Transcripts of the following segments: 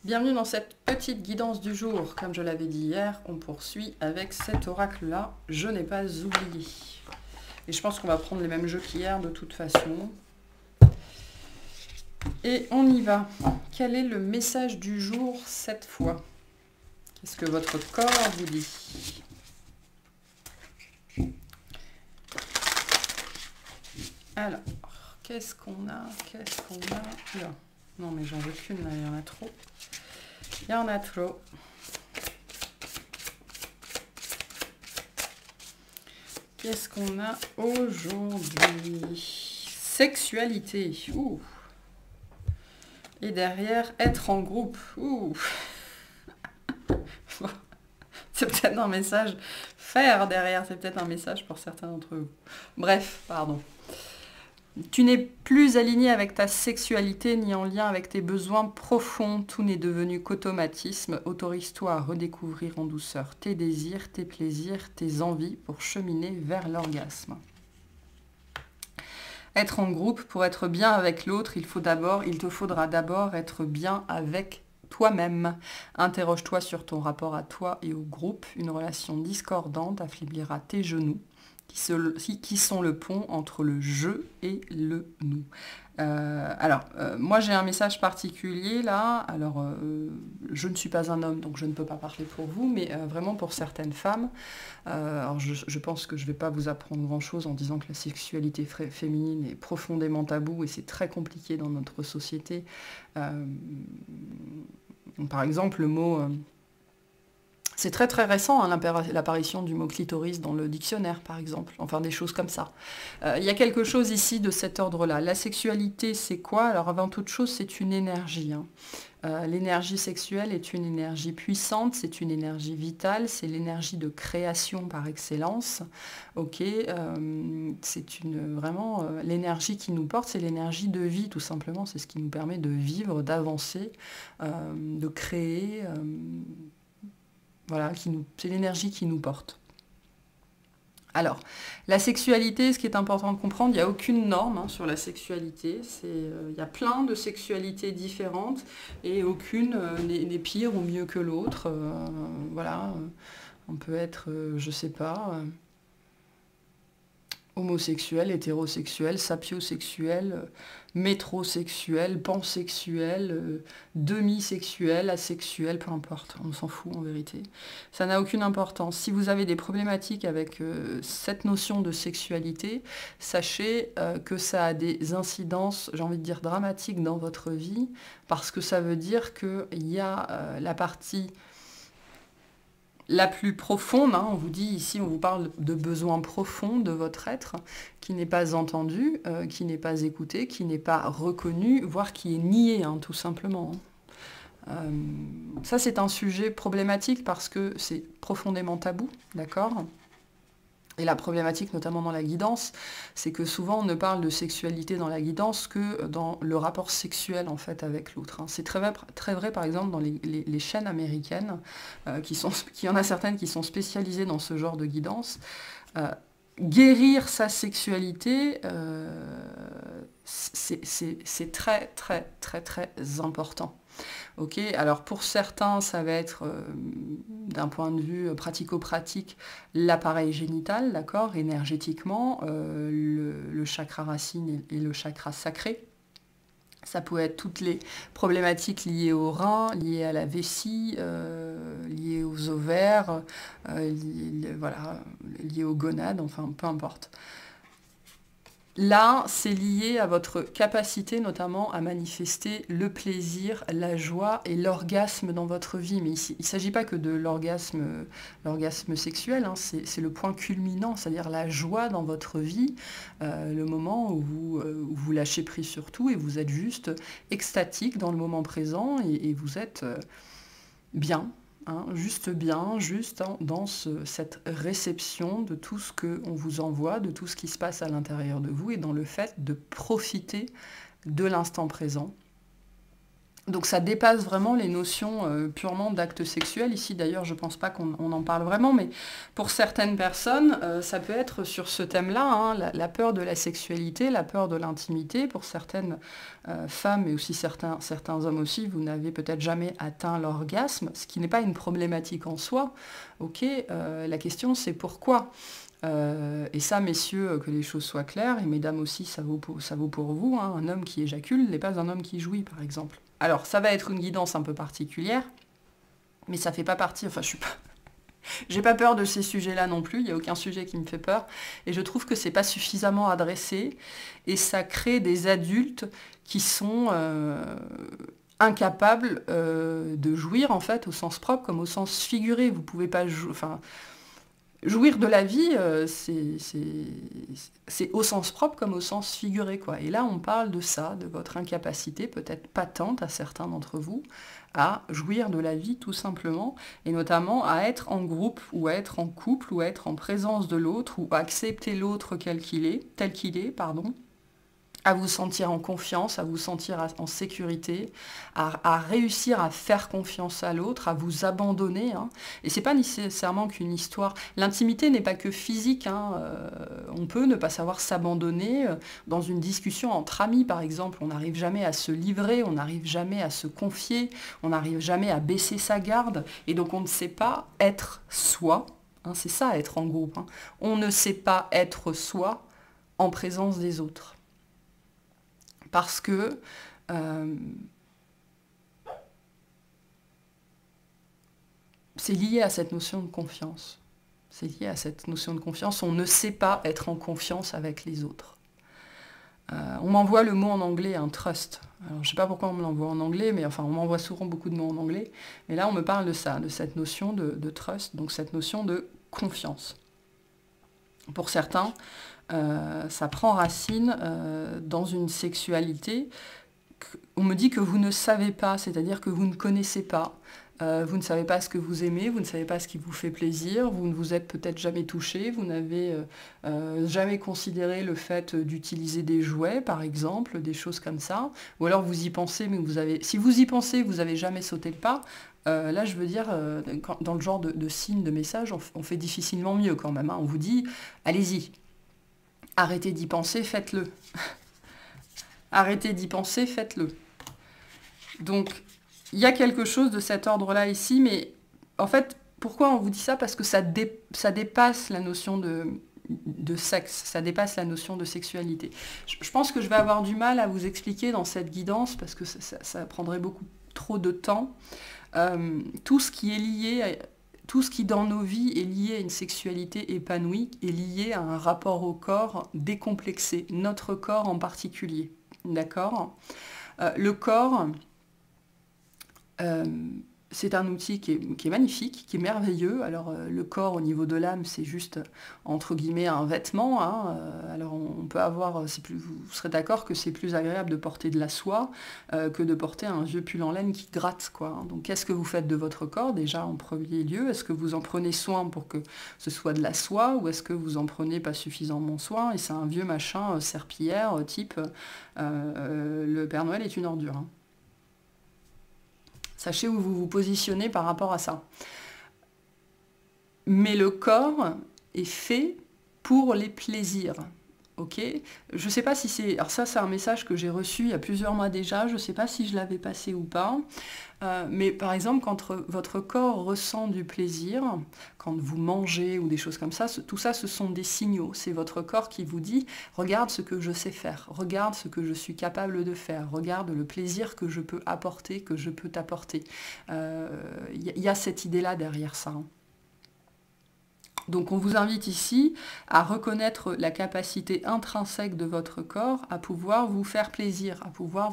Bienvenue dans cette petite guidance du jour. Comme je l'avais dit hier, on poursuit avec cet oracle-là. Je n'ai pas oublié. Et je pense qu'on va prendre les mêmes jeux qu'hier de toute façon. Et on y va. Quel est le message du jour cette fois? Qu'est-ce que votre corps vous dit? Alors, qu'est-ce qu'on a? Là. Non mais j'en veux qu'une là, il y en a trop. Il y en a trop. Qu'est-ce qu'on a aujourd'hui? Sexualité. Ouh. Et derrière, être en groupe. Ouh. C'est peut-être un message. Faire derrière, c'est peut-être un message pour certains d'entre vous. Bref, pardon. Tu n'es plus aligné avec ta sexualité ni en lien avec tes besoins profonds. Tout n'est devenu qu'automatisme. Autorise-toi à redécouvrir en douceur tes désirs, tes plaisirs, tes envies pour cheminer vers l'orgasme. Être en groupe, pour être bien avec l'autre, il te faudra d'abord être bien avec toi-même. Interroge-toi sur ton rapport à toi et au groupe. Une relation discordante affaiblira tes genoux, qui sont le pont entre le je et le nous. Moi j'ai un message particulier là. Alors, je ne suis pas un homme, donc je ne peux pas parler pour vous, mais vraiment pour certaines femmes. Alors je pense que je ne vais pas vous apprendre grand-chose en disant que la sexualité féminine est profondément taboue et c'est très compliqué dans notre société. Par exemple, le mot... c'est très très récent, hein, l'apparition du mot clitoris dans le dictionnaire, par exemple. Enfin, des choses comme ça. Il y a quelque chose ici de cet ordre-là. La sexualité, c'est quoi? Alors, avant toute chose, c'est une énergie. Hein. L'énergie sexuelle est une énergie puissante, c'est une énergie vitale, c'est l'énergie de création par excellence. Ok, c'est vraiment l'énergie qui nous porte, c'est l'énergie de vie, tout simplement. C'est ce qui nous permet de vivre, d'avancer, de créer... Voilà, c'est l'énergie qui nous porte. Alors, la sexualité, ce qui est important de comprendre, il n'y a aucune norme sur la sexualité. Il y a plein de sexualités différentes et aucune n'est pire ou mieux que l'autre. Voilà, on peut être, je sais pas... homosexuel, hétérosexuel, sapiosexuel, métrosexuel, pansexuel, demi-sexuel, asexuel, peu importe, on s'en fout en vérité. Ça n'a aucune importance. Si vous avez des problématiques avec cette notion de sexualité, sachez que ça a des incidences, j'ai envie de dire dramatiques dans votre vie, parce que ça veut dire qu'il y a la partie... la plus profonde, hein, on vous dit ici, on vous parle de besoins profonds de votre être, qui n'est pas entendu, qui n'est pas écouté, qui n'est pas reconnu, voire qui est nié, hein, tout simplement. Ça, c'est un sujet problématique parce que c'est profondément tabou, d'accord ? Et la problématique, notamment dans la guidance, c'est que souvent on ne parle de sexualité dans la guidance que dans le rapport sexuel en fait avec l'autre. C'est très vrai par exemple dans les chaînes américaines, qui y en a certaines qui sont spécialisées dans ce genre de guidance. Guérir sa sexualité, c'est très très très très important. Ok, alors pour certains, ça va être, d'un point de vue pratico-pratique, l'appareil génital, d'accord, énergétiquement, le chakra racine et le chakra sacré. Ça peut être toutes les problématiques liées aux reins, liées à la vessie, liées aux ovaires, voilà, liées aux gonades, enfin peu importe. Là, c'est lié à votre capacité notamment à manifester le plaisir, la joie et l'orgasme dans votre vie. Mais il ne s'agit pas que de l'orgasme sexuel, hein, c'est le point culminant, c'est-à-dire la joie dans votre vie, le moment où vous lâchez prise sur tout et vous êtes juste extatique dans le moment présent et vous êtes bien. Hein, juste bien, juste dans cette réception de tout ce qu'on vous envoie, de tout ce qui se passe à l'intérieur de vous et dans le fait de profiter de l'instant présent Donc ça dépasse vraiment les notions purement d'actes sexuels. Ici d'ailleurs je pense pas qu'on en parle vraiment, mais pour certaines personnes, ça peut être sur ce thème-là, hein, la peur de la sexualité, la peur de l'intimité. Pour certaines femmes, et aussi certains hommes aussi, vous n'avez peut-être jamais atteint l'orgasme, ce qui n'est pas une problématique en soi. Ok, la question c'est pourquoi. Et ça, messieurs, que les choses soient claires, et mesdames aussi, ça vaut pour vous, hein. Un homme qui éjacule n'est pas un homme qui jouit, par exemple. Alors, ça va être une guidance un peu particulière, mais ça fait pas partie, enfin, j'ai pas peur de ces sujets-là non plus, il n'y a aucun sujet qui me fait peur, et je trouve que c'est pas suffisamment adressé, et ça crée des adultes qui sont incapables de jouir, en fait, au sens propre comme au sens figuré. Vous pouvez pas jouer, enfin... Jouir de la vie, c'est au sens propre comme au sens figuré, quoi. Et là, on parle de ça, de votre incapacité, peut-être patente à certains d'entre vous, à jouir de la vie tout simplement, et notamment à être en groupe, ou à être en couple, ou à être en présence de l'autre, ou à accepter l'autre tel qu'il est, pardon, à vous sentir en confiance, à vous sentir en sécurité, à réussir à faire confiance à l'autre, à vous abandonner. Hein. Et c'est pas nécessairement qu'une histoire. L'intimité n'est pas que physique. Hein. On peut ne pas savoir s'abandonner dans une discussion entre amis, par exemple. On n'arrive jamais à se livrer, on n'arrive jamais à se confier, on n'arrive jamais à baisser sa garde. Et donc on ne sait pas être soi. Hein, c'est ça, être en groupe. Hein. On ne sait pas être soi en présence des autres. Parce que c'est lié à cette notion de confiance. C'est lié à cette notion de confiance. On ne sait pas être en confiance avec les autres. On m'envoie le mot en anglais, un trust. Alors, je ne sais pas pourquoi on me l'envoie en anglais, mais enfin, on m'envoie souvent beaucoup de mots en anglais. Mais là, on me parle de ça, de cette notion de trust, donc cette notion de confiance. Pour certains, ça prend racine dans une sexualité. On me dit que vous ne savez pas, c'est-à-dire que vous ne connaissez pas. Vous ne savez pas ce que vous aimez, vous ne savez pas ce qui vous fait plaisir, vous ne vous êtes peut-être jamais touché, vous n'avez jamais considéré le fait d'utiliser des jouets, par exemple, des choses comme ça. Ou alors vous y pensez, mais si vous y pensez, vous n'avez jamais sauté le pas. Là, je veux dire, dans le genre de signe, de message, on fait difficilement mieux quand même. Hein. On vous dit, allez-y, arrêtez d'y penser, faites-le. Arrêtez d'y penser, faites-le. Donc, il y a quelque chose de cet ordre-là ici, mais en fait, pourquoi on vous dit ça? Parce que ça dépasse la notion de sexe, ça dépasse la notion de sexualité. Je pense que je vais avoir du mal à vous expliquer dans cette guidance, parce que ça prendrait beaucoup trop de temps. Tout ce qui est lié, tout ce qui dans nos vies est lié à une sexualité épanouie, est lié à un rapport au corps décomplexé, notre corps en particulier. D'accord? Le corps, c'est un outil qui est magnifique, qui est merveilleux. Alors le corps au niveau de l'âme, c'est juste, entre guillemets, un vêtement. Hein. Alors on peut avoir, vous serez d'accord que c'est plus agréable de porter de la soie que de porter un vieux pull en laine qui gratte, quoi. Donc qu'est-ce que vous faites de votre corps déjà en premier lieu? Est-ce que vous en prenez soin pour que ce soit de la soie, ou est-ce que vous en prenez pas suffisamment soin et c'est un vieux machin serpillière type le Père Noël est une ordure, hein. Sachez où vous vous positionnez par rapport à ça. Mais le corps est fait pour les plaisirs. Ok? Je ne sais pas si c'est... Alors ça, c'est un message que j'ai reçu il y a plusieurs mois déjà. Je ne sais pas si je l'avais passé ou pas. Mais par exemple, quand votre corps ressent du plaisir, quand vous mangez ou des choses comme ça, tout ça, ce sont des signaux. C'est votre corps qui vous dit « Regarde ce que je sais faire. Regarde ce que je suis capable de faire. Regarde le plaisir que je peux apporter, que je peux t'apporter. » y a cette idée-là derrière ça. Hein. Donc on vous invite ici à reconnaître la capacité intrinsèque de votre corps à pouvoir vous faire plaisir, à pouvoir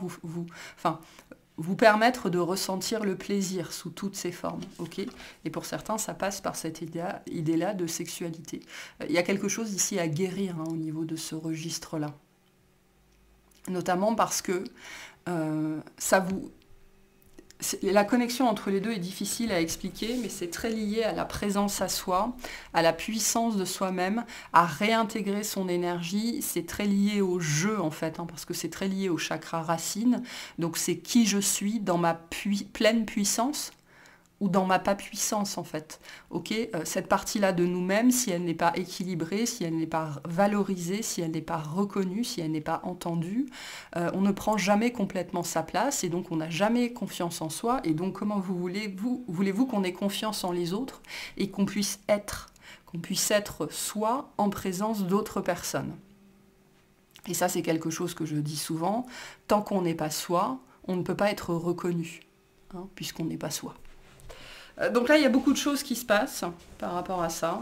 vous permettre de ressentir le plaisir sous toutes ses formes. Okay? Et pour certains, ça passe par cette idée-là de sexualité. Il y a quelque chose ici à guérir hein, au niveau de ce registre-là. Notamment parce que c'est la connexion entre les deux est difficile à expliquer, mais c'est très lié à la présence à soi, à la puissance de soi-même, à réintégrer son énergie. C'est très lié au jeu, en fait, hein, parce que c'est très lié au chakra racine. Donc c'est qui je suis dans ma pleine puissance, ou dans ma pas puissance en fait. Ok, cette partie-là de nous-mêmes, si elle n'est pas équilibrée, si elle n'est pas valorisée, si elle n'est pas reconnue, si elle n'est pas entendue, on ne prend jamais complètement sa place et donc on n'a jamais confiance en soi. Et donc comment voulez-vous qu'on ait confiance en les autres et qu'on puisse être soi en présence d'autres personnes? Et ça c'est quelque chose que je dis souvent, tant qu'on n'est pas soi, on ne peut pas être reconnu, hein, puisqu'on n'est pas soi. Donc là, il y a beaucoup de choses qui se passent par rapport à ça.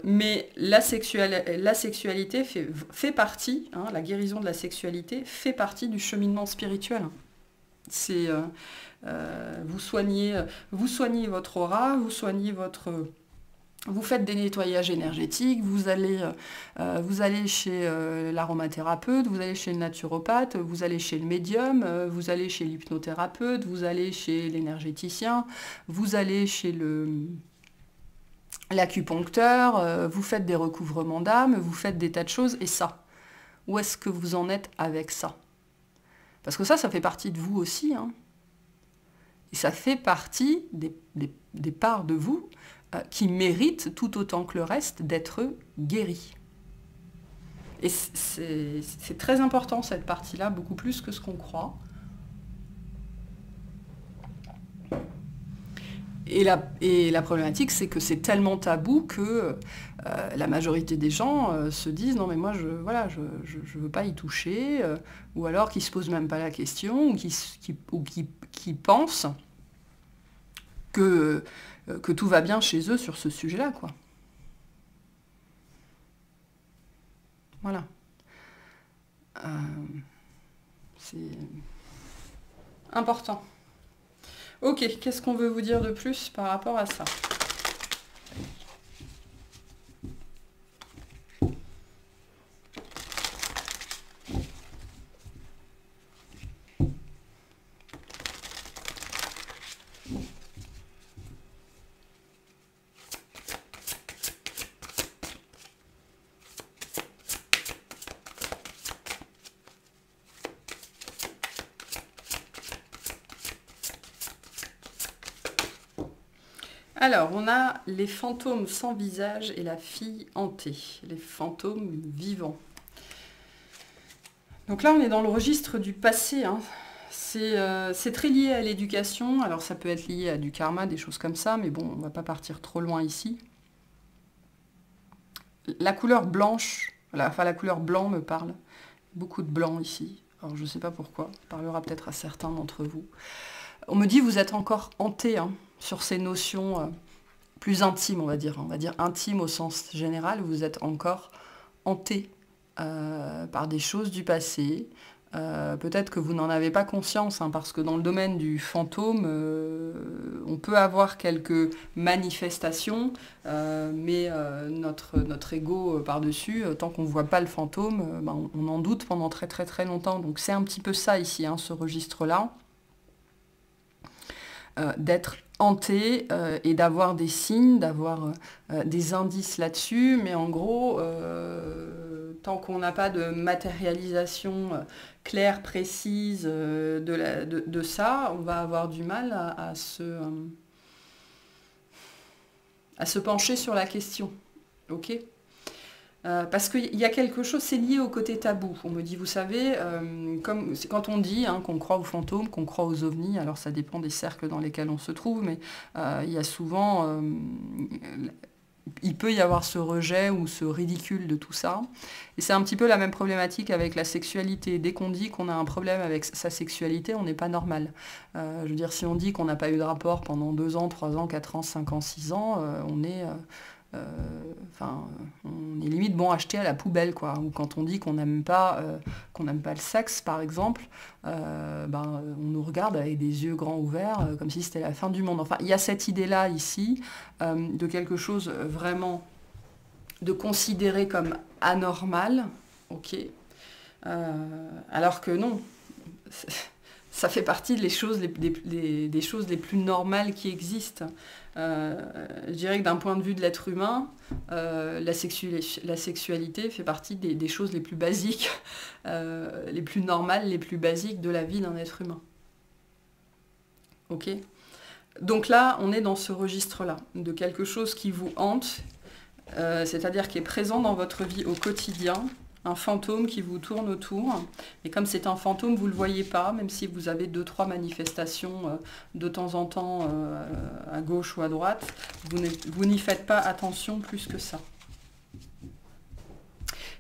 Mais la sexualité fait partie, hein, la guérison de la sexualité fait partie du cheminement spirituel. C'est vous soignez votre aura, vous faites des nettoyages énergétiques, vous allez chez l'aromathérapeute, vous allez chez le naturopathe, vous allez chez le médium, vous allez chez l'hypnothérapeute, vous allez chez l'énergéticien, vous allez chez l'acupuncteur, vous faites des recouvrements d'âme, vous faites des tas de choses, et ça, où est-ce que vous en êtes avec ça? Parce que ça fait partie de vous aussi, hein. Et ça fait partie des parts de vous qui méritent tout autant que le reste d'être guéris. Et c'est très important cette partie-là, beaucoup plus que ce qu'on croit. Et la problématique, c'est que c'est tellement tabou que la majorité des gens se disent « Non mais moi, je veux pas y toucher ou alors qui se posent même pas la question, ou qui pensent que tout va bien chez eux sur ce sujet-là, quoi. Voilà. C'est important. Ok, qu'est-ce qu'on veut vous dire de plus par rapport à ça? Alors, on a les fantômes sans visage et la fille hantée, les fantômes vivants. Donc là, on est dans le registre du passé, hein. C'est très lié à l'éducation, alors ça peut être lié à du karma, des choses comme ça, mais bon, on ne va pas partir trop loin ici. La couleur blanche, la couleur blanc me parle, beaucoup de blanc ici, alors je ne sais pas pourquoi, ça parlera peut-être à certains d'entre vous. On me dit vous êtes encore hanté, hein, sur ces notions plus intimes, on va dire intimes au sens général, vous êtes encore hanté par des choses du passé. Peut-être que vous n'en avez pas conscience, hein, parce que dans le domaine du fantôme, on peut avoir quelques manifestations, mais notre ego par-dessus, tant qu'on ne voit pas le fantôme, on en doute pendant très très très longtemps. Donc c'est un petit peu ça ici, hein, ce registre-là. D'être hanté et d'avoir des signes, d'avoir des indices là-dessus, mais en gros, tant qu'on n'a pas de matérialisation claire, précise de ça, on va avoir du mal à se pencher sur la question. Ok ? Parce qu'il y a quelque chose, c'est lié au côté tabou. On me dit, vous savez, c'est quand on dit hein, qu'on croit aux fantômes, qu'on croit aux ovnis, alors ça dépend des cercles dans lesquels on se trouve, mais il y a souvent, il peut y avoir ce rejet ou ce ridicule de tout ça. Et c'est un petit peu la même problématique avec la sexualité. Dès qu'on dit qu'on a un problème avec sa sexualité, on n'est pas normal. Je veux dire, si on dit qu'on n'a pas eu de rapport pendant 2 ans, 3 ans, 4 ans, 5 ans, 6 ans, on est limite bon acheté à la poubelle, quoi. Ou quand on dit qu'on n'aime pas le sexe, par exemple, on nous regarde avec des yeux grands ouverts, comme si c'était la fin du monde. Enfin, il y a cette idée-là ici, de quelque chose vraiment de considéré comme anormal, ok, alors que non. ça fait partie des choses des choses les plus normales qui existent. Je dirais que d'un point de vue de l'être humain, la sexualité fait partie des choses les plus basiques, les plus normales, les plus basiques de la vie d'un être humain. Ok ? Donc là, on est dans ce registre-là, de quelque chose qui vous hante, c'est-à-dire qui est présent dans votre vie au quotidien, un fantôme qui vous tourne autour. Et comme c'est un fantôme, vous ne le voyez pas, même si vous avez 2-3 manifestations de temps en temps à gauche ou à droite, vous n'y faites pas attention plus que ça.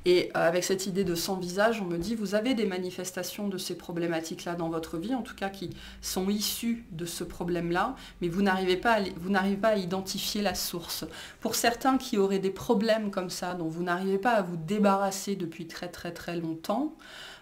Et avec cette idée de sans visage, on me dit, vous avez des manifestations de ces problématiques-là dans votre vie, en tout cas qui sont issues de ce problème-là, mais vous n'arrivez pas à identifier la source. Pour certains qui auraient des problèmes comme ça, dont vous n'arrivez pas à vous débarrasser depuis très très très longtemps,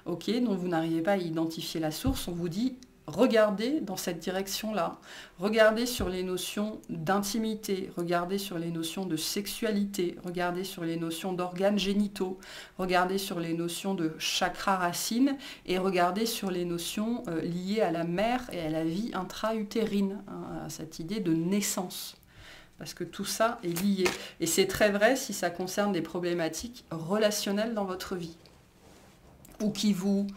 ok, dont vous n'arrivez pas à identifier la source, on vous dit, regardez dans cette direction-là, regardez sur les notions d'intimité, regardez sur les notions de sexualité, regardez sur les notions d'organes génitaux, regardez sur les notions de chakra racine et regardez sur les notions liées à la mère et à la vie intra-utérine, hein, à cette idée de naissance. Parce que tout ça est lié. Et c'est très vrai si ça concerne des problématiques relationnelles dans votre vie. Ou qui vous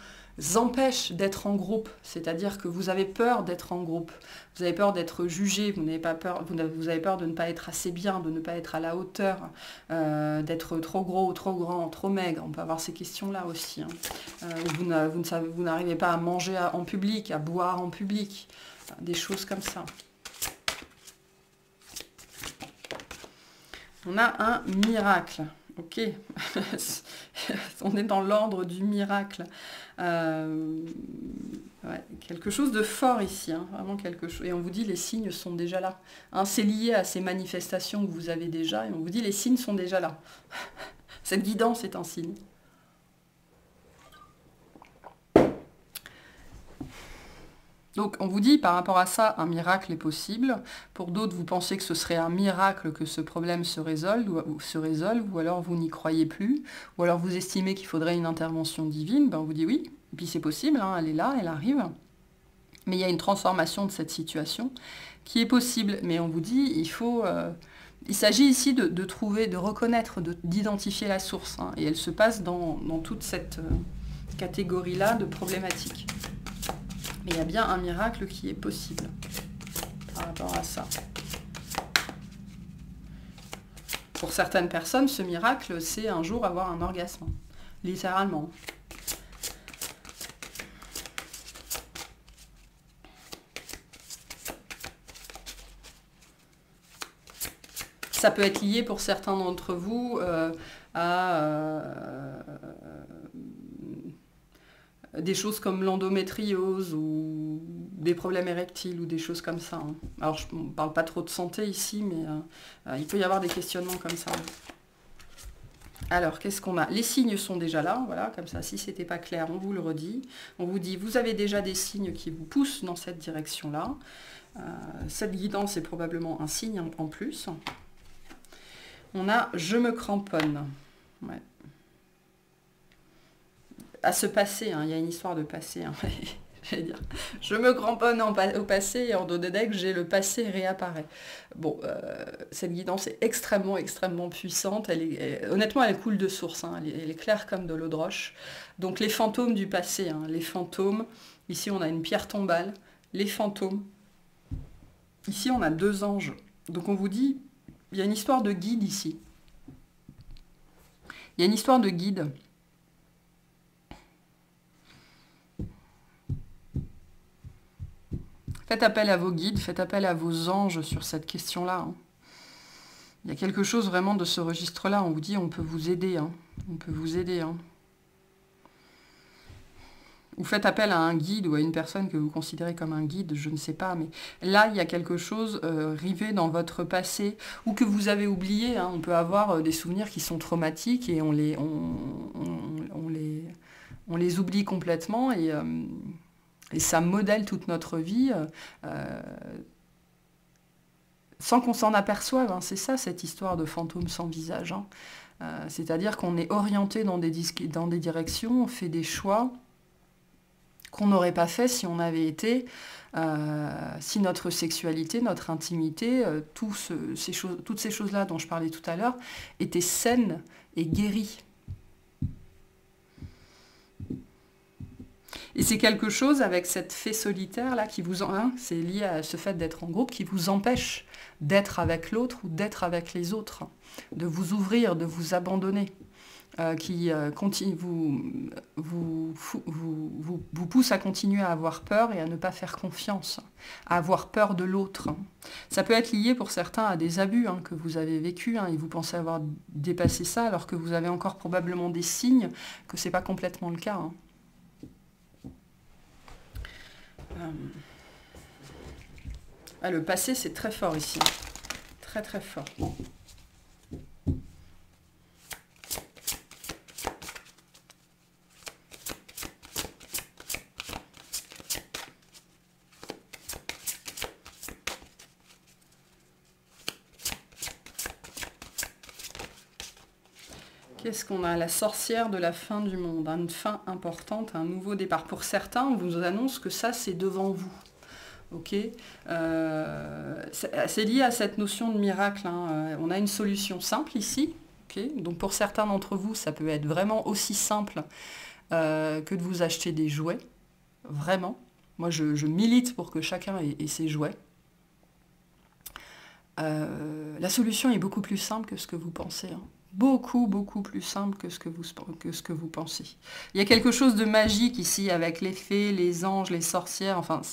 empêche d'être en groupe, c'est-à-dire que vous avez peur d'être en groupe, vous avez peur d'être jugé, vous avez peur de ne pas être assez bien, de ne pas être à la hauteur, d'être trop gros, trop grand, trop maigre, on peut avoir ces questions-là aussi. Hein. Vous n'arrivez pas à manger en public, à boire en public, des choses comme ça. On a un miracle. Ok, on est dans l'ordre du miracle. Ouais, quelque chose de fort ici, hein, vraiment quelque chose. Et on vous dit les signes sont déjà là. Hein, c'est lié à ces manifestations que vous avez déjà, et on vous dit les signes sont déjà là. Cette guidance est un signe. Donc on vous dit par rapport à ça, un miracle est possible. Pour d'autres, vous pensez que ce serait un miracle que ce problème se résolve, ou alors vous n'y croyez plus, ou alors vous estimez qu'il faudrait une intervention divine, ben on vous dit oui, et puis c'est possible, hein, elle est là, elle arrive. Mais il y a une transformation de cette situation qui est possible. Mais on vous dit, il s'agit ici de trouver, de reconnaître, d'identifier la source. Hein, et elle se passe dans toute cette catégorie-là de problématiques. Mais il y a bien un miracle qui est possible par rapport à ça. Pour certaines personnes, ce miracle, c'est un jour avoir un orgasme, littéralement. Ça peut être lié pour certains d'entre vous à des choses comme l'endométriose ou des problèmes érectiles ou des choses comme ça. Hein. Alors, je ne parle pas trop de santé ici, mais il peut y avoir des questionnements comme ça. Alors, qu'est-ce qu'on a? Les signes sont déjà là, voilà, comme ça, si ce n'était pas clair, on vous le redit. On vous dit, vous avez déjà des signes qui vous poussent dans cette direction-là. Cette guidance est probablement un signe en plus. On a « je me cramponne ». Ouais. À se passer, hein, il y a une histoire de passé, hein, j'allais dire. Je me cramponne au passé et en dos de deck, j'ai le passé réapparaît. Bon, cette guidance est extrêmement, extrêmement puissante. Honnêtement, elle coule de source, hein, elle est claire comme de l'eau de roche. Donc les fantômes du passé, hein, les fantômes, ici on a une pierre tombale, les fantômes. Ici on a 2 anges. Donc on vous dit, il y a une histoire de guide ici. Il y a une histoire de guide. Faites appel à vos guides, faites appel à vos anges sur cette question-là. Hein. Il y a quelque chose vraiment de ce registre-là. On vous dit, on peut vous aider. Hein. On peut vous aider. Hein. Ou faites appel à un guide ou à une personne que vous considérez comme un guide, je ne sais pas. Mais là, il y a quelque chose rivé dans votre passé ou que vous avez oublié. Hein. On peut avoir des souvenirs qui sont traumatiques et on les oublie complètement. Et ça modèle toute notre vie sans qu'on s'en aperçoive. Hein. C'est ça, cette histoire de fantôme sans visage. Hein. C'est-à-dire qu'on est orienté dans des directions, on fait des choix qu'on n'aurait pas fait si on avait été, si notre sexualité, notre intimité, toutes ces choses-là dont je parlais tout à l'heure, étaient saines et guéries. Et c'est quelque chose avec cette fée solitaire là qui vous c'est lié à ce fait d'être en groupe qui vous empêche d'être avec l'autre ou d'être avec les autres, de vous ouvrir, de vous abandonner, qui continue, vous pousse à continuer à avoir peur et à ne pas faire confiance, à avoir peur de l'autre. Ça peut être lié pour certains à des abus que vous avez vécu et vous pensez avoir dépassé ça alors que vous avez encore probablement des signes que ce n'est pas complètement le cas. Le passé, c'est très fort ici. Très, très fort. Qu'est-ce qu'on a? La sorcière de la fin du monde, une fin importante, un nouveau départ. Pour certains, on vous annonce que ça, c'est devant vous. Ok, c'est lié à cette notion de miracle. On a une solution simple ici. Okay, donc pour certains d'entre vous, ça peut être vraiment aussi simple que de vous acheter des jouets. Vraiment. Moi, je milite pour que chacun ait ses jouets. La solution est beaucoup plus simple que ce que vous pensez. Beaucoup, beaucoup plus simple que ce que vous pensez. Il y a quelque chose de magique ici avec les fées, les anges, les sorcières. Enfin,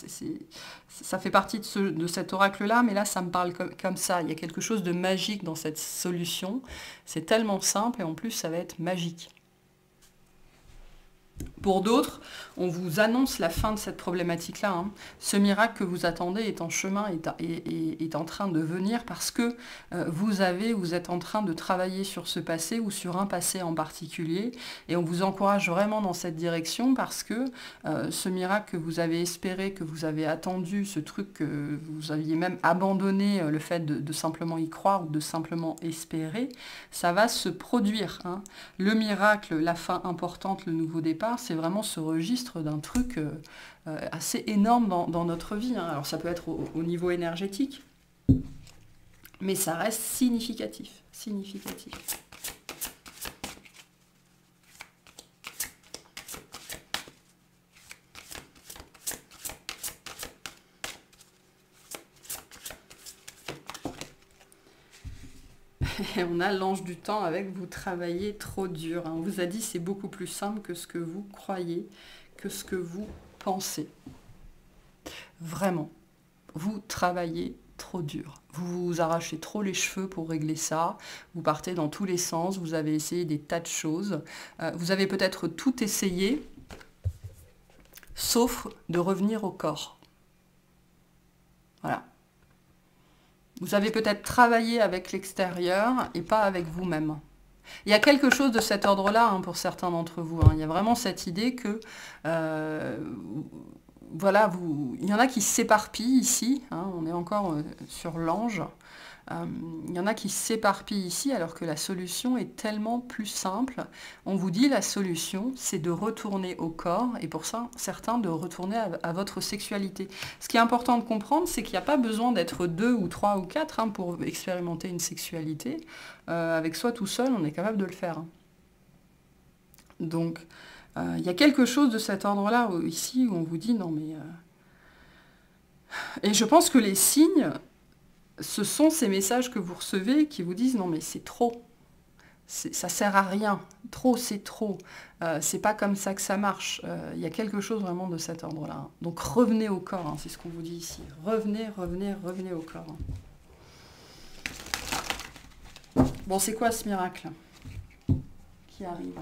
ça fait partie de cet oracle-là, mais là, ça me parle comme ça. Il y a quelque chose de magique dans cette solution. C'est tellement simple et en plus, ça va être magique. Pour d'autres, on vous annonce la fin de cette problématique-là. Ce miracle que vous attendez est en chemin, est en train de venir parce que vous êtes en train de travailler sur ce passé ou sur un passé en particulier. Et on vous encourage vraiment dans cette direction parce que ce miracle que vous avez espéré, que vous avez attendu, ce truc que vous aviez même abandonné, le fait de simplement y croire ou de simplement espérer, ça va se produire. Le miracle, la fin importante, le nouveau départ, c'est vraiment ce registre d'un truc assez énorme dans notre vie. Alors ça peut être au niveau énergétique, mais ça reste significatif. Et on a l'ange du temps avec vous travaillez trop dur. On vous a dit c'est beaucoup plus simple que ce que vous croyez, que ce que vous pensez. Vraiment, vous travaillez trop dur. Vous vous arrachez trop les cheveux pour régler ça. Vous partez dans tous les sens. Vous avez essayé des tas de choses. Vous avez peut-être tout essayé, sauf de revenir au corps. Voilà. Vous avez peut-être travaillé avec l'extérieur et pas avec vous-même. Il y a quelque chose de cet ordre-là pour certains d'entre vous. Il y a vraiment cette idée que, voilà, il y en a qui s'éparpillent ici. On est encore sur l'ange. Il y en a qui s'éparpillent ici alors que la solution est tellement plus simple. On vous dit la solution, c'est de retourner au corps et pour ça, certains de retourner à votre sexualité. Ce qui est important de comprendre, c'est qu'il n'y a pas besoin d'être 2 ou 3 ou 4 pour expérimenter une sexualité. Avec soi tout seul, on est capable de le faire. Donc, il y a quelque chose de cet ordre-là ici où on vous dit non mais... Et je pense que les signes... Ce sont ces messages que vous recevez qui vous disent « Non, mais c'est trop. Ça sert à rien. Trop, c'est trop. C'est pas comme ça que ça marche. » Il y a quelque chose vraiment de cet ordre-là. Donc revenez au corps, c'est ce qu'on vous dit ici. Revenez au corps. Bon, c'est quoi ce miracle qui arrive ?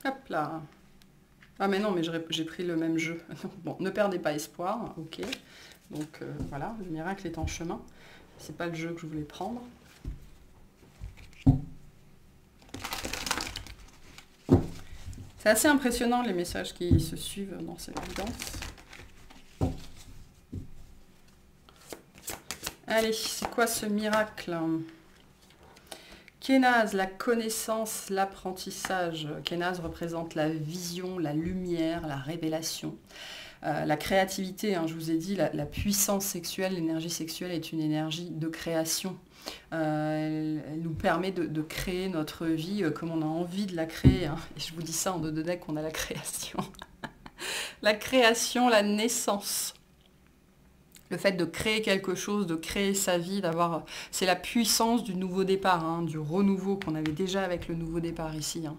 Hop là. Ah mais non, mais j'ai pris le même jeu. Bon, ne perdez pas espoir, ok. Donc voilà, le miracle est en chemin. C'est pas le jeu que je voulais prendre. C'est assez impressionnant les messages qui se suivent dans cette guidance. Allez, c'est quoi ce miracle? Kénaz, la connaissance, l'apprentissage. Kénaz représente la vision, la lumière, la révélation. La créativité, hein, je vous ai dit, la puissance sexuelle, l'énergie sexuelle est une énergie de création. Elle nous permet de créer notre vie comme on a envie de la créer. Hein. Et je vous dis ça en deux decks, on a la création. La création, la naissance. Le fait de créer quelque chose, de créer sa vie, d'avoir... C'est la puissance du nouveau départ, hein, du renouveau qu'on avait déjà avec le nouveau départ ici. Hein.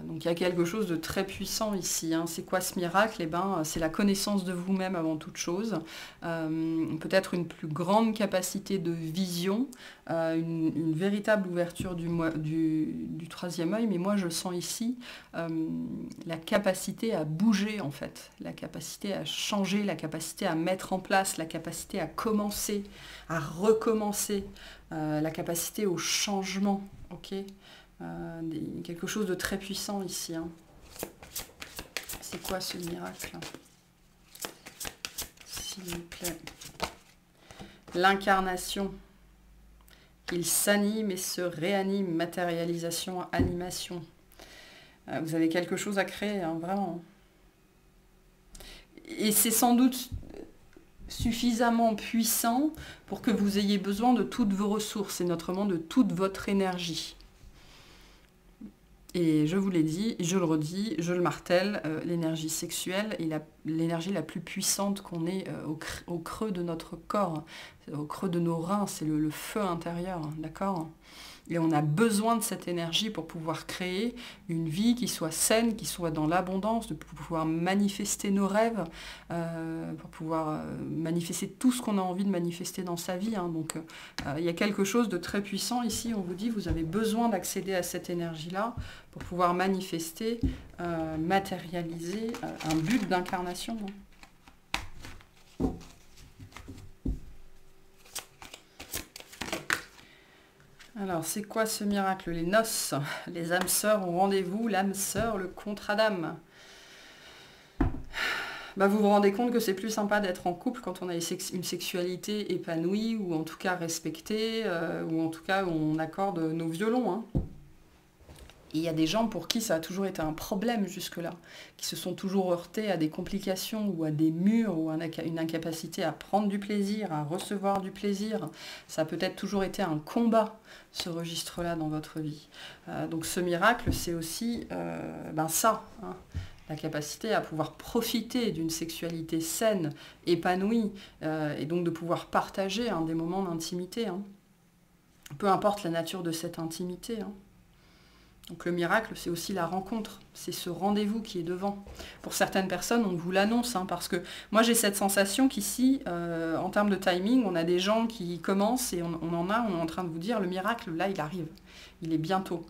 Donc il y a quelque chose de très puissant ici. Hein. C'est quoi ce miracle? Eh ben, c'est la connaissance de vous-même avant toute chose. Peut-être une plus grande capacité de vision, une véritable ouverture du troisième œil. Mais moi, je sens ici la capacité à bouger, en fait. La capacité à changer, la capacité à mettre en place, la capacité à commencer, à recommencer, la capacité au changement, ok? Quelque chose de très puissant ici. Hein. C'est quoi ce miracle? S'il vous plaît. L'incarnation. Il s'anime et se réanime. Matérialisation, animation. Vous avez quelque chose à créer, hein, vraiment. Et c'est sans doute suffisamment puissant pour que vous ayez besoin de toutes vos ressources et notamment de toute votre énergie. Et je vous l'ai dit, je le redis, je le martèle, l'énergie sexuelle est l'énergie la plus puissante qu'on ait au creux de notre corps, au creux de nos reins, c'est le feu intérieur, d'accord? Et on a besoin de cette énergie pour pouvoir créer une vie qui soit saine, qui soit dans l'abondance, de pouvoir manifester nos rêves, pour pouvoir manifester tout ce qu'on a envie de manifester dans sa vie. Hein. Donc il y a quelque chose de très puissant ici. On vous dit, vous avez besoin d'accéder à cette énergie-là pour pouvoir manifester, matérialiser un but d'incarnation. Hein. Alors, c'est quoi ce miracle? Les noces, les âmes sœurs ont rendez-vous, l'âme sœur, le contrat d'âme. Bah, vous vous rendez compte que c'est plus sympa d'être en couple quand on a une sexualité épanouie, ou en tout cas respectée, ou en tout cas où on accorde nos violons. Hein. Et il y a des gens pour qui ça a toujours été un problème jusque-là, qui se sont toujours heurtés à des complications ou à des murs ou à une incapacité à prendre du plaisir, à recevoir du plaisir. Ça a peut-être toujours été un combat, ce registre-là, dans votre vie. Donc ce miracle, c'est aussi ça, hein, la capacité à pouvoir profiter d'une sexualité saine, épanouie, et donc de pouvoir partager des moments d'intimité. Hein. Peu importe la nature de cette intimité. Hein. Donc le miracle, c'est aussi la rencontre, c'est ce rendez-vous qui est devant. Pour certaines personnes, on vous l'annonce, hein, parce que moi j'ai cette sensation qu'ici, en termes de timing, on a des gens qui commencent et on est en train de vous dire, le miracle, là, il arrive, il est bientôt.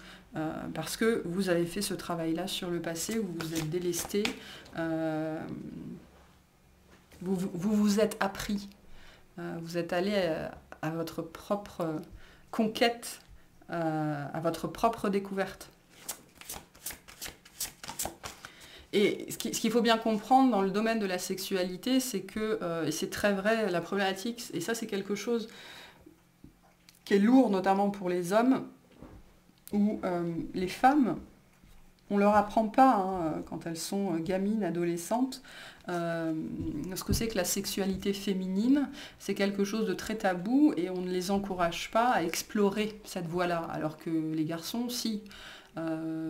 Parce que vous avez fait ce travail-là sur le passé, où vous vous êtes délesté, vous vous êtes appris, vous êtes allé à votre propre conquête, à votre propre découverte. Et ce qu'il faut bien comprendre dans le domaine de la sexualité, c'est que, et c'est très vrai, la problématique, et ça c'est quelque chose qui est lourd, notamment pour les hommes, où les femmes, on ne leur apprend pas, hein, quand elles sont gamines, adolescentes, ce que c'est que la sexualité féminine, c'est quelque chose de très tabou et on ne les encourage pas à explorer cette voie-là, alors que les garçons, si,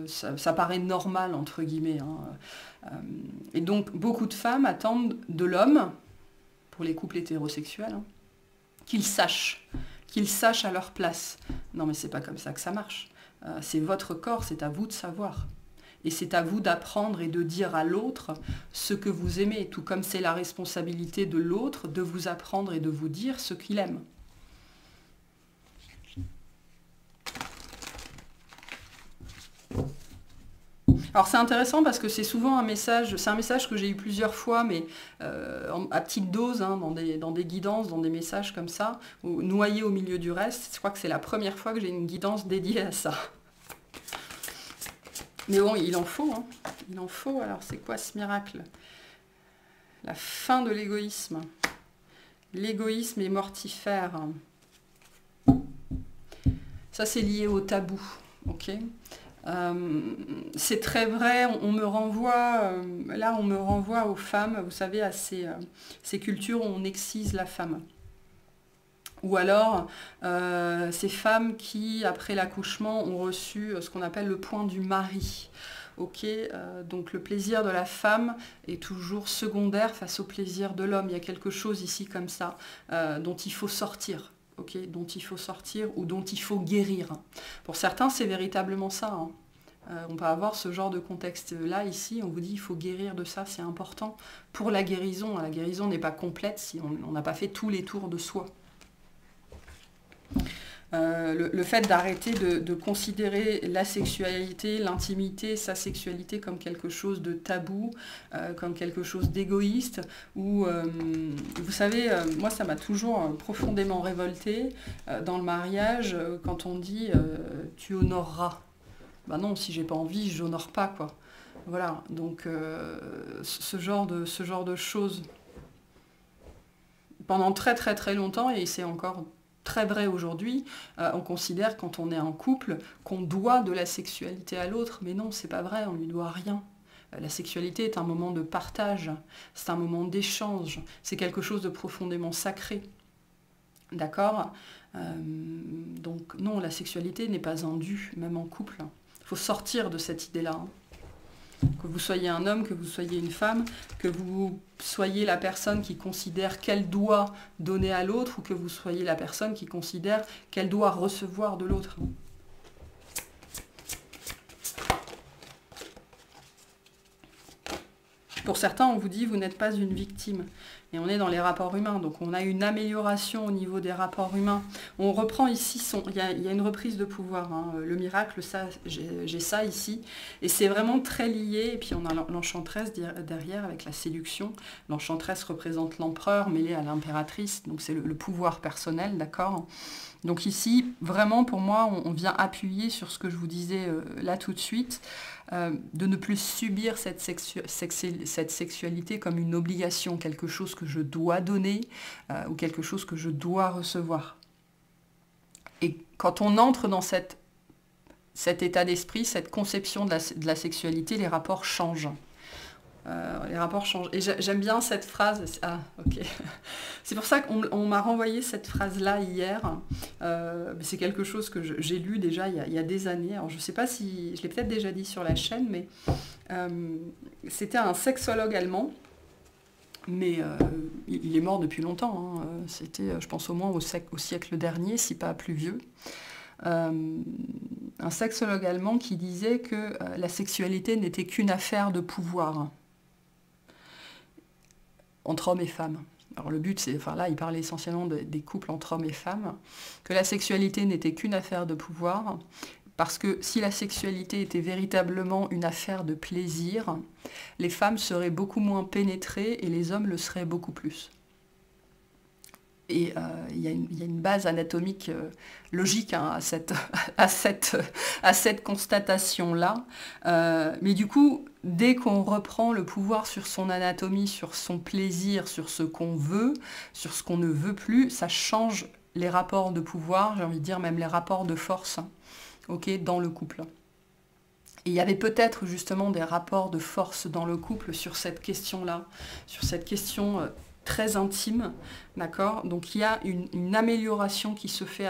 ça paraît normal, entre guillemets. Hein. Et donc, beaucoup de femmes attendent de l'homme, pour les couples hétérosexuels, hein, qu'ils sachent à leur place. Non, mais c'est pas comme ça que ça marche. C'est votre corps, c'est à vous de savoir. Et c'est à vous d'apprendre et de dire à l'autre ce que vous aimez, tout comme c'est la responsabilité de l'autre de vous apprendre et de vous dire ce qu'il aime. Alors c'est intéressant parce que c'est souvent un message que j'ai eu plusieurs fois, mais à petite dose, hein, dans des guidances, dans des messages comme ça, noyés au milieu du reste. Je crois que c'est la première fois que j'ai une guidance dédiée à ça. Mais bon, il en faut, hein. Il en faut. Alors, c'est quoi ce miracle? La fin de l'égoïsme. L'égoïsme est mortifère. Ça, c'est lié au tabou. Ok. C'est très vrai, on me renvoie, là on me renvoie aux femmes, vous savez, à ces cultures où on excise la femme. Ou alors, ces femmes qui, après l'accouchement, ont reçu ce qu'on appelle le point du mari. Ok, donc le plaisir de la femme est toujours secondaire face au plaisir de l'homme. Il y a quelque chose ici comme ça, dont il faut sortir. Okay, dont il faut sortir ou dont il faut guérir. Pour certains, c'est véritablement ça. Hein. On peut avoir ce genre de contexte-là ici, on vous dit il faut guérir de ça, c'est important pour la guérison. La guérison n'est pas complète si on n'a pas fait tous les tours de soi. Le fait d'arrêter de considérer la sexualité, l'intimité, sa sexualité comme quelque chose de tabou, comme quelque chose d'égoïste, ou vous savez, moi ça m'a toujours profondément révoltée dans le mariage quand on dit tu honoreras. Ben non, si j'ai pas envie, j'honore pas quoi. Voilà, donc ce genre de choses pendant très très très longtemps, et c'est encore très vrai aujourd'hui, on considère quand on est en couple qu'on doit de la sexualité à l'autre, mais non, c'est pas vrai, on lui doit rien. La sexualité est un moment de partage, c'est un moment d'échange, c'est quelque chose de profondément sacré. D'accord ? Donc non, la sexualité n'est pas un dû, même en couple. Il faut sortir de cette idée-là. Hein. Que vous soyez un homme, que vous soyez une femme, que vous soyez la personne qui considère qu'elle doit donner à l'autre, ou que vous soyez la personne qui considère qu'elle doit recevoir de l'autre. Pour certains, on vous dit, vous n'êtes pas une victime. Et on est dans les rapports humains, donc on a une amélioration au niveau des rapports humains. On reprend ici, il y a une reprise de pouvoir, hein. Le miracle, ça, j'ai ça ici, et c'est vraiment très lié, et puis on a l'enchanteresse derrière avec la séduction. L'enchanteresse représente l'empereur mêlé à l'impératrice, donc c'est le pouvoir personnel, d'accord ? Donc ici, vraiment pour moi, on vient appuyer sur ce que je vous disais là tout de suite, de ne plus subir cette sexualité comme une obligation, quelque chose que je dois donner ou quelque chose que je dois recevoir. Et quand on entre dans cet état d'esprit, cette conception de la sexualité, les rapports changent. Les rapports changent. Et j'aime bien cette phrase. Ah, ok. C'est pour ça qu'on m'a renvoyé cette phrase-là hier. C'est quelque chose que j'ai lu déjà il y a des années. Alors, je ne sais pas si... Je l'ai peut-être déjà dit sur la chaîne, mais c'était un sexologue allemand. Mais il est mort depuis longtemps. Hein. C'était, je pense, au moins au siècle dernier, si pas plus vieux. Un sexologue allemand qui disait que la sexualité n'était qu'une affaire de pouvoir entre hommes et femmes. Alors le but, c'est, enfin là, il parlait essentiellement des couples entre hommes et femmes, que la sexualité n'était qu'une affaire de pouvoir, parce que si la sexualité était véritablement une affaire de plaisir, les femmes seraient beaucoup moins pénétrées et les hommes le seraient beaucoup plus. Et il y a une base anatomique logique hein, à cette constatation-là. Mais du coup, dès qu'on reprend le pouvoir sur son anatomie, sur son plaisir, sur ce qu'on veut, sur ce qu'on ne veut plus, ça change les rapports de pouvoir, j'ai envie de dire même les rapports de force, okay, dans le couple. Et il y avait peut-être justement des rapports de force dans le couple sur cette question-là, sur cette question très intime, d'accord ? Donc il y a une amélioration qui se fait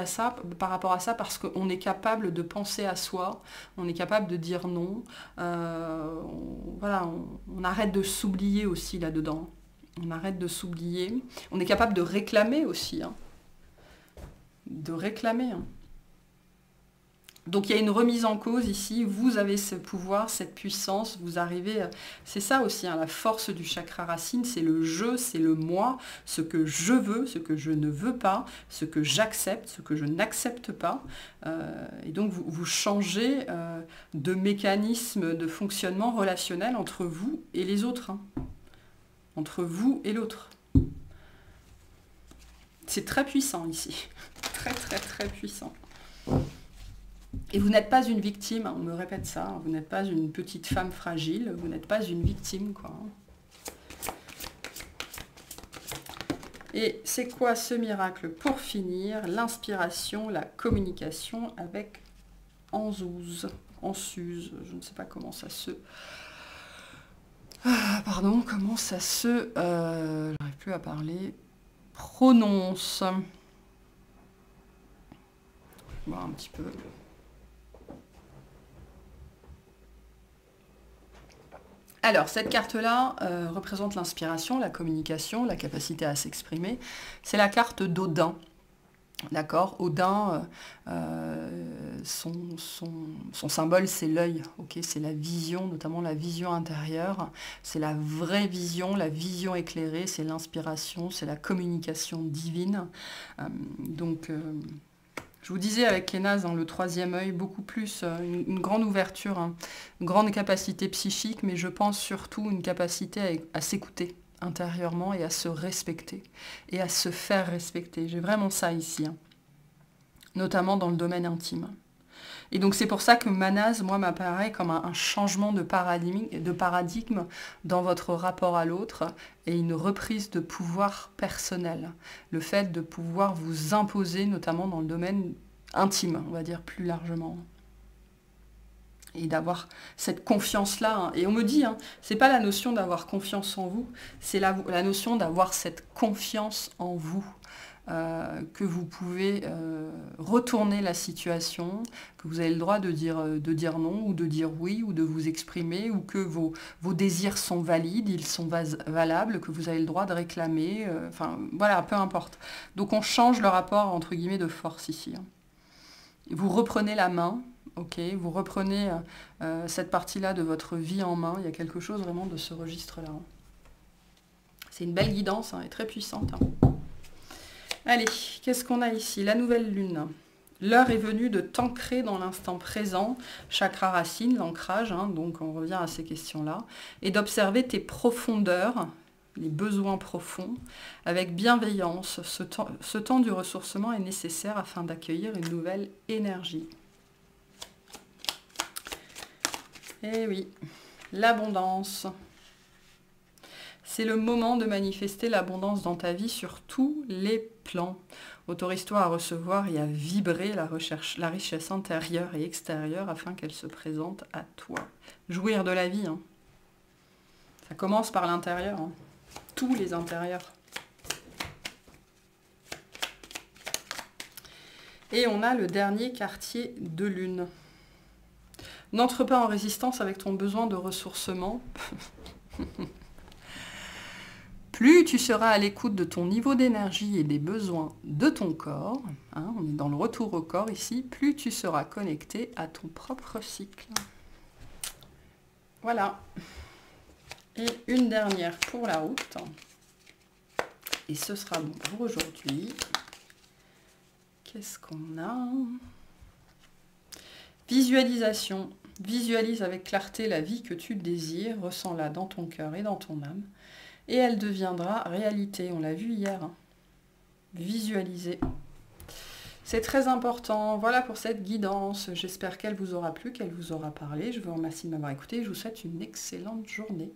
par rapport à ça, parce qu'on est capable de penser à soi, on est capable de dire non, voilà, on arrête de s'oublier aussi là-dedans, on arrête de s'oublier, on est capable de réclamer aussi, hein, de réclamer, hein. Donc il y a une remise en cause ici, vous avez ce pouvoir, cette puissance, vous arrivez, c'est ça aussi, hein, la force du chakra racine, c'est le je, c'est le moi, ce que je veux, ce que je ne veux pas, ce que j'accepte, ce que je n'accepte pas. Et donc vous changez de mécanisme de fonctionnement relationnel entre vous et les autres, hein, entre vous et l'autre. C'est très puissant ici, très très très puissant. Et vous n'êtes pas une victime, on me répète ça, vous n'êtes pas une petite femme fragile, vous n'êtes pas une victime, quoi. Et c'est quoi ce miracle pour finir? L'inspiration, la communication avec Anzouze, Ansuse, je ne sais pas comment ça se... pardon, comment ça se... j'arrive plus à parler. Prononce. Je vais voir un petit peu. Alors, cette carte-là représente l'inspiration, la communication, la capacité à s'exprimer. C'est la carte d'Odin. D'accord, Odin, son symbole, c'est l'œil, ok, c'est la vision, notamment la vision intérieure, c'est la vraie vision, la vision éclairée, c'est l'inspiration, c'est la communication divine. Donc, je vous disais avec Kénaz, le troisième œil, beaucoup plus, une grande ouverture, hein, une grande capacité psychique, mais je pense surtout une capacité à s'écouter intérieurement et à se respecter et à se faire respecter. J'ai vraiment ça ici, hein, notamment dans le domaine intime. Et donc c'est pour ça que Manaz, moi, m'apparaît comme un changement de paradigme dans votre rapport à l'autre et une reprise de pouvoir personnel. Le fait de pouvoir vous imposer, notamment dans le domaine intime, on va dire plus largement. Et d'avoir cette confiance-là. Hein. Et on me dit, hein, c'est pas la notion d'avoir confiance en vous, c'est la notion d'avoir cette confiance en vous. Que vous pouvez retourner la situation, que vous avez le droit de dire non, ou de dire oui, ou de vous exprimer, ou que vos désirs sont valides, ils sont valables, que vous avez le droit de réclamer, enfin voilà, peu importe. Donc on change le rapport, entre guillemets, de force ici. Hein. Vous reprenez la main, ok, vous reprenez cette partie-là de votre vie en main, il y a quelque chose vraiment de ce registre-là. Hein. C'est une belle guidance, hein, et très puissante. Hein. Allez, qu'est-ce qu'on a ici? La nouvelle lune. L'heure est venue de t'ancrer dans l'instant présent, chakra racine, l'ancrage, hein, donc on revient à ces questions-là, et d'observer tes profondeurs, les besoins profonds, avec bienveillance. Ce temps du ressourcement est nécessaire afin d'accueillir une nouvelle énergie. Eh oui, l'abondance. C'est le moment de manifester l'abondance dans ta vie sur tous les plans. Autorise-toi à recevoir et à vibrer la richesse intérieure et extérieure afin qu'elle se présente à toi. Jouir de la vie. Hein. Ça commence par l'intérieur. Hein. Tous les intérieurs. Et on a le dernier quartier de lune. N'entre pas en résistance avec ton besoin de ressourcement. Plus tu seras à l'écoute de ton niveau d'énergie et des besoins de ton corps, hein, on est dans le retour au corps ici, plus tu seras connecté à ton propre cycle. Voilà. Et une dernière pour la route. Et ce sera bon pour aujourd'hui. Qu'est-ce qu'on a? Visualisation. Visualise avec clarté la vie que tu désires, ressens-la dans ton cœur et dans ton âme. Et elle deviendra réalité. On l'a vu hier. Hein. Visualiser. C'est très important. Voilà pour cette guidance. J'espère qu'elle vous aura plu, qu'elle vous aura parlé. Je vous remercie de m'avoir écouté. Je vous souhaite une excellente journée.